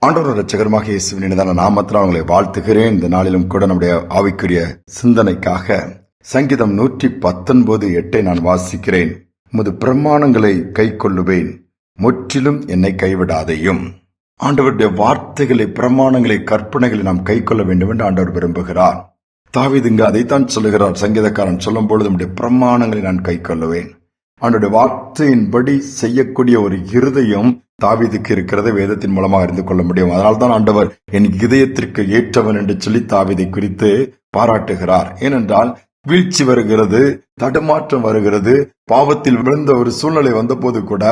ஆண்டவர் இரட்சகருமாக இயேசுவின் இனிதான நாமத்தில் அவங்களை வாழ்த்துகிறேன். இந்த நாளிலும் கூட நம்முடைய ஆவிக்குரிய சிந்தனைக்காக சங்கீதம் 119:8 நான் வாசிக்கிறேன். உமது பிரமாணங்களை கை கொள்ளுவேன், முற்றிலும் என்னை கைவிடாதையும். ஆண்டவருடைய வார்த்தைகளை, பிரமாணங்களை, கற்பனைகளை நாம் கை கொள்ள வேண்டும் என்று ஆண்டவர் விரும்புகிறார். தாவீதுங்க அதைத்தான் சொல்லுகிறார். சங்கீதக்காரன் சொல்லும் பொழுது நம்முடைய பிரமாணங்களை நான் கை கொள்ளுவேன். ஆண்டவருடைய வார்த்தையின்படி செய்யக்கூடிய ஒரு இருதயம் தாவீதுக்கு இருக்கிறதை வேதத்தின் மூலமாக அறிந்து கொள்ள முடியும். அதனால்தான் ஆண்டவர் என் இதயத்திற்கு ஏற்றவன் என்று சொல்லி தாவீதை குறித்து பாராட்டுகிறார். ஏனென்றால் வீழ்ச்சி வருகிறது, தடுமாற்றம் வருகிறது, பாவத்தில் விழுந்த ஒரு சூழ்நிலை வந்த போது கூட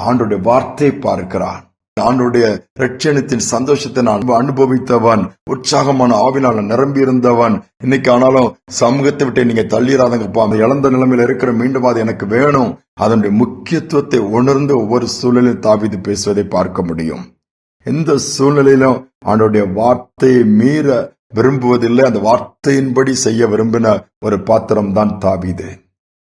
ஆண்டவருடைய வார்த்தையை பார்க்கிறான். ஆண்டவருடைய ரட்சணத்தின் சந்தோஷத்தை நான் அனுபவித்தவன், உற்சாகமான ஆவினால் நிரம்பி இருந்தவன். இன்னைக்கு ஆனாலும் சமூகத்தை விட்டு நீங்க தள்ளிடாதங்கப்பா, அந்த இழந்த நிலைமையில இருக்கிற மீண்டும் அது எனக்கு வேணும். அதனுடைய முக்கியத்துவத்தை உணர்ந்து ஒவ்வொரு சூழ்நிலையும் தாவீது பேசுவதை பார்க்க முடியும். எந்த சூழ்நிலையிலும் ஆண்டவருடைய வார்த்தையை மீற விரும்புவதில்லை, அந்த வார்த்தையின்படி செய்ய விரும்பின ஒரு பாத்திரம் தான் தாவீது.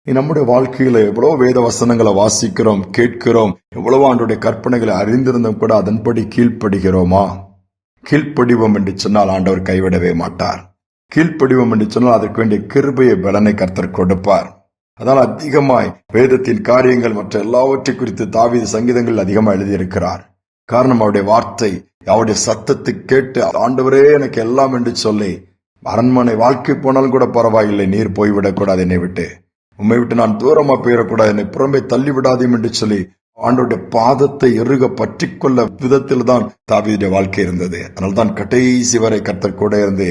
நம்முடைய வாழ்க்கையில எவ்வளவு வேத வசனங்களை வாசிக்கிறோம், கேட்கிறோம், எவ்வளவு ஆண்டவருடைய கற்பனைகளை அறிந்திருந்தும் கூட அதன்படி கீழ்ப்படுகிறோமா? கீழ்ப்படிவோம் என்று சொன்னால் ஆண்டவர் கைவிடவே மாட்டார். கீழ்ப்படிவோம் என்று சொன்னால் அதற்கு வேண்டிய கிருபையை பலனை கர்த்தர் கொடுப்பார். அதனால் அதிகமாய் வேதத்தின் காரியங்கள் மற்ற எல்லாவற்றை குறித்து தாவீது சங்கீதங்கள் அதிகமாக எழுதியிருக்கிறார். காரணம் அவருடைய வார்த்தை, அவருடைய சத்தத்தை கேட்டு ஆண்டவரே எனக்கு எல்லாம் என்று சொல்லி, அரண்மனை வாழ்க்கை போனாலும் கூட பரவாயில்லை, நீர் போய்விடக் கூடாது, என்னை விட்டு உண்மை விட்டு நான் தூரமா போயிடக்கூடாது, என்னை புறம்பே தள்ளிவிடாதீம் என்று சொல்லி ஆண்டவருடைய பாதத்தை இறுக பற்றி கொள்ள விதத்தில் தான் தாவீதுடைய வாழ்க்கை இருந்தது. அதனால தான் கடைசி வரை கர்த்தர் கூட இருந்து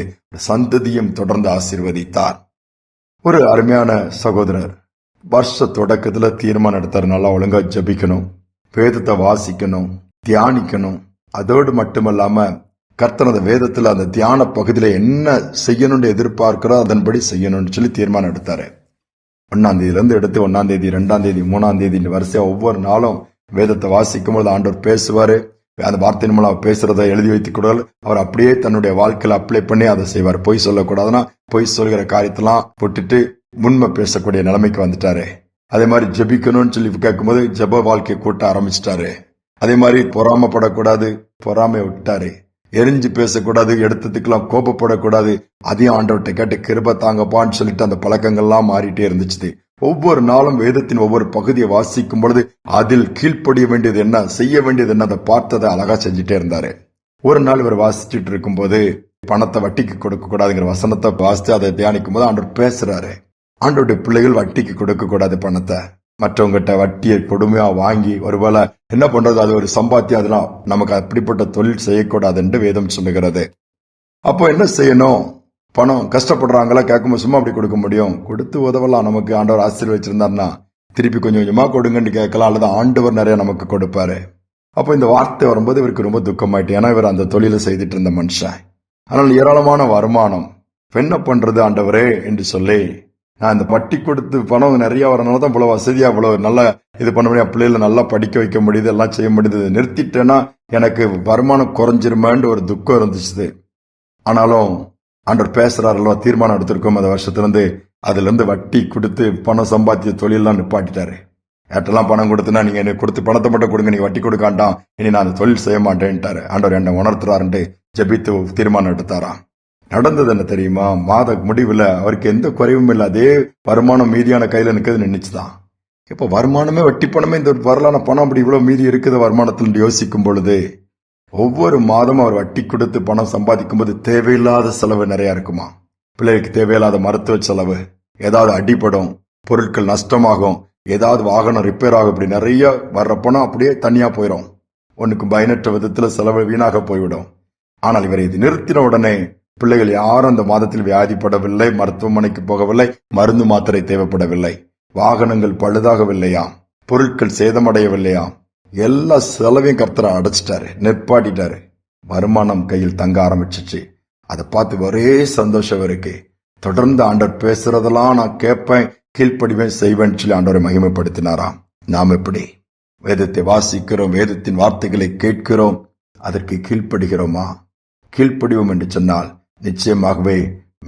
சந்ததியும் தொடர்ந்து ஆசீர்வதித்தார். ஒரு அருமையான சகோதரர் வருஷ தொடக்கத்துல தீர்மானம் எடுத்தார், நல்லா ஒழுங்கா ஜபிக்கணும், வேதத்தை வாசிக்கணும், தியானிக்கணும். அதோடு மட்டுமல்லாம கர்த்தர் அந்த வேதத்துல அந்த தியான பகுதியில என்ன செய்யணும்னு எதிர்பார்க்கிறோம் அதன்படி செய்யணும்னு சொல்லி தீர்மானம் எடுத்தாரு. 1ஆம் தேதியிலிருந்து எடுத்து 1ஆம் தேதி, 2ஆம் தேதி, 3ஆம் தேதி வரிசையா ஒவ்வொரு நாளும் வேதத்தை வாசிக்கும் பொழுது ஆண்டவர் பேசுவாரு. அந்த வார்த்தையின் மூலம் பேசுறதை எழுதி வைத்துக் கொடுத்தால் அவர் அப்படியே தன்னுடைய வாழ்க்கையில அப்ளை பண்ணி அதை செய்வார். பொய் சொல்லக்கூடாதுன்னா பொய் சொல்கிற காரியத்தெல்லாம் போட்டுட்டு உண்மை பேசக்கூடிய நிலைமைக்கு வந்துட்டாரு. அதே மாதிரி ஜெபிக்கணும்னு சொல்லி கேட்கும்போது ஜெப வாழ்க்கை கூட்ட ஆரம்பிச்சிட்டாரு. அதே மாதிரி பொறாமப்படக்கூடாது, பொறாமை விட்டாரு. எரிஞ்சு பேசக்கூடாது, எடுத்ததுக்கெல்லாம் கோபப்படக்கூடாது, அதையும் ஆண்டவர்கிட்ட கேட்டு கிருபை தாங்கப்பான்னு சொல்லிட்டு அந்த பழக்கங்கள்லாம் மாறிட்டே இருந்துச்சு. ஒவ்வொரு நாளும் வேதத்தின் ஒவ்வொரு பகுதியை வாசிக்கும் பொழுது அதில் கீழ்ப்படிய வேண்டியது என்ன, செய்ய வேண்டியது என்ன, அதை பார்த்ததை அழகா செஞ்சுட்டே இருந்தாரு. ஒரு நாள் இவர் வாசிச்சுட்டு இருக்கும் போது பணத்தை வட்டிக்கு கொடுக்க கூடாதுங்கிற வசனத்தை வாசித்து அதை தியானிக்கும் போது ஆண்டவர் பேசுறாரு. ஆண்டவருடைய பிள்ளைகள் வட்டிக்கு கொடுக்க கூடாது, பணத்தை மற்றவங்கிட்ட வட்டியை கொடுமையா வாங்கி ஒருவேளை என்ன பண்றது, அது ஒரு சம்பாத்தியம், அதெல்லாம் நமக்கு அப்படிப்பட்ட தொழில் செய்யக்கூடாது என்று வேதம் சொல்லுகிறது. அப்போ என்ன செய்யணும்? பணம் கஷ்டப்படுறாங்களா கேட்கும்போது சும்மா அப்படி கொடுக்க முடியும்? கொடுத்து உதவலாம். நமக்கு ஆண்டவர் ஆசீர்வச்சிருந்தாருன்னா திருப்பி கொஞ்சம் கொஞ்சமா கொடுங்கன்னு கேட்கலாம், அல்லது ஆண்டவர் நிறைய நமக்கு கொடுப்பாரு. அப்போ இந்த வார்த்தை வரும்போது இவருக்கு ரொம்ப துக்கமாயிட்டு, ஏன்னா இவர் அந்த தொழிலை செய்துட்டு இருந்த மனுஷன். ஆனால் ஏராளமான வருமானம், என்ன பண்றது ஆண்டவரே என்று சொல்லி நான் இந்த வட்டி கொடுத்து பணம் நிறைய வரனாலதான் இவ்வளவு வசதியா இவ்வளவு நல்லா இது பண்ண முடியும், பிள்ளைகளை நல்லா படிக்க வைக்க முடியுது, எல்லாம் செய்ய முடியுது. நிறுத்திட்டேன்னா எனக்கு வருமானம் குறைஞ்சிருமேன்னு ஒரு துக்கம் இருந்துச்சு. ஆனாலும் ஆண்டவர் பேசுறாருல்ல, தீர்மானம் எடுத்திருக்கோம் அந்த வருஷத்துல இருந்து அதுல இருந்து வட்டி கொடுத்து பணம் சம்பாத்திய தொழிலெல்லாம் நிப்பாட்டிட்டாரு. ஏட்டெல்லாம் பணம் கொடுத்துனா நீங்க எனக்கு கொடுத்து பணத்தை மட்டும் கொடுங்க, நீங்க வட்டி கொடுக்காண்டாம், இனி நான் அந்த தொழில் செய்ய மாட்டேன்ட்டாரு. ஆண்டவர் என்ன உணர்த்துறாருன்ட்டு ஜெபித்து தீர்மானம் எடுத்தாராம். நடந்தது என்ன தெரியுமா? மாத முடிவுல அவருக்கு எந்த குறைவும் இல்லை, அதே வருமானம் மீதியான கையில நிக்கிறது நின்றுச்சுதான். இப்ப வருமானமே வட்டி பணமே இந்த வரலான பணம் அப்படி இவ்வளவு மீதி இருக்குது வருமானத்தில் யோசிக்கும் பொழுது ஒவ்வொரு மாதமும் அவர் வட்டி கொடுத்து பணம் சம்பாதிக்கும் போது தேவையில்லாத செலவு நிறைய இருக்குமா. பிள்ளைக்கு தேவையில்லாத மருத்துவ செலவு, ஏதாவது அடிபடும், பொருட்கள் நஷ்டமாகும், ஏதாவது வாகனம் ரிப்பேர் ஆகும், இப்படி நிறைய வர்ற பணம் அப்படியே தனியா போயிடும். ஒன்னுக்கு பயனற்ற விதத்துல செலவு வீணாக போய்விடும். ஆனால் இவர் இது நிறுத்தின உடனே பிள்ளைகள் யாரும் அந்த மாதத்தில் வியாதிப்படவில்லை, மருத்துவமனைக்கு போகவில்லை, மருந்து மாத்திரை தேவைப்படவில்லை, வாகனங்கள் பழுதாகவில்லையாம், பொருட்கள் சேதமடையவில்லையாம், எல்லா செலவையும் கர்த்தரை அடைச்சிட்டாரு, நிற்பாட்டிட்டாரு. வருமானம் கையில் தங்க ஆரம்பிச்சிச்சு. அதை பார்த்து ஒரே சந்தோஷம் இருக்கு. தொடர்ந்து ஆண்டவர் பேசுறதெல்லாம் நான் கேட்பேன், கீழ்ப்படிவேன், செய்வேன் சொல்லி ஆண்டவரை மகிமைப்படுத்தினாராம். நாம் எப்படி வேதத்தை வாசிக்கிறோம், வேதத்தின் வார்த்தைகளை கேட்கிறோம், அதற்கு கீழ்ப்படுகிறோமா? கீழ்ப்படிவோம் என்று சொன்னால் நிச்சயமாகவே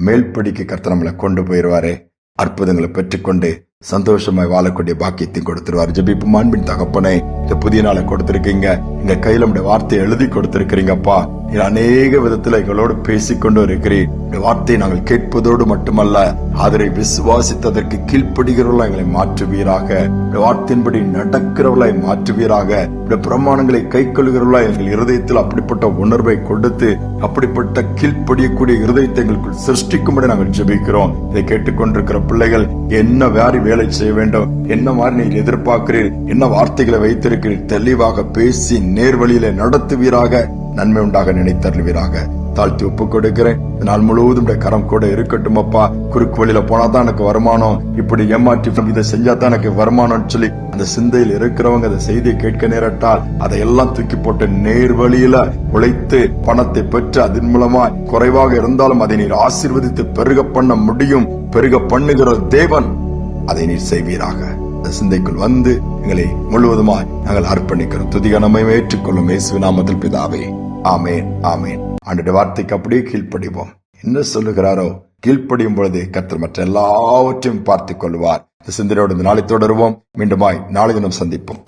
மேல்படிக்கு கர்த்தர் நம்மளை கொண்டு போயிடுவாரு. அற்புதங்களை பெற்றுக்கொண்டு சந்தோஷமாய் வாழக்கூடிய பாக்கியத்தை கொடுத்துருவார். ஜெபிப்போம். அன்பின் தகப்பனே, இந்த புதிய நாளை கொடுத்திருக்கீங்க, எங்க கையில உடைய வார்த்தையை எழுதி கொடுத்திருக்கிறீங்கப்பா. அநேக விதத்துல எங்களோடு பேசிக்கொண்டு இருக்கிறீர். வார்த்தையை நாங்கள் கேட்பதோடு மட்டுமல்ல, அதனை விசுவாசித்ததற்கு கீழ்ப்படுகிறவர்களா எங்களை மாற்றுவீராக. வார்த்தையின்படி நடக்கிறவர்களாய் மாற்றுவீராக. பிரமாணங்களை கை கொள்கிறவர்களா எங்கள் இருதயத்தில் அப்படிப்பட்ட உணர்வை கொடுத்து அப்படிப்பட்ட கீழ்ப்படியக்கூடிய இருதயத்தை எங்களுக்குள் சிருஷ்டிக்கும்படி நாங்கள் ஜெபிக்கிறோம். இதை கேட்டுக்கொண்டிருக்கிற பிள்ளைகள் என்ன வேலை செய்ய வேண்டும், என்ன மாதிரி நீர் எதிர்பார்க்கிறீர், என்ன வார்த்தைகளை வைத்திருக்கிறீர், தெளிவாக பேசி நேர்வழியில நடத்துவீராக. நன்மை உண்டாக நினைத்தருவீராக. தாழ்த்தி ஒப்பு கொடுக்கிறேன். நாள் முழுவதும் கரம் கூட இருக்கட்டும் அப்பா. குறுக்கு வழியில போனாதான் எனக்கு வருமானம், இப்படி ஏமாற்றி இதை செஞ்சாதான் எனக்கு வருமானம் சொல்லி அந்த சிந்தையில் இருக்கிறவங்க அந்த செய்தியை கேட்க நேரட்டால் அதையெல்லாம் தூக்கி போட்டு நேர் வழியில உழைத்து பணத்தை பெற்று அதன் மூலமா குறைவாக இருந்தாலும் அதை நீர் ஆசீர்வதித்து பெருக பண்ண முடியும். பெருக பண்ணுகிற தேவன் அதை நீர் செய்வீராக. அந்த சிந்தைக்குள் வந்து எங்களை முழுவதுமாய் நாங்கள் அர்ப்பணிக்கிறோம். துதிகனமை ஏற்றுக்கொள்ளும் இயேசுவின் நாமத்தில் பிதாவே, ஆமேன், ஆமேன். ஆண்டவருடைய வார்த்தைக்கு அப்படியே கீழ்ப்படிவோம். என்ன சொல்லுகிறாரோ கீழ்ப்படியும் பொழுது கர்த்தர் மற்ற எல்லாவற்றையும் பார்த்துக் கொள்வார். இந்த சிந்தனையோடு இந்த நாளை தொடருவோம். மீண்டுமாய் நாளை தினம் சந்திப்போம்.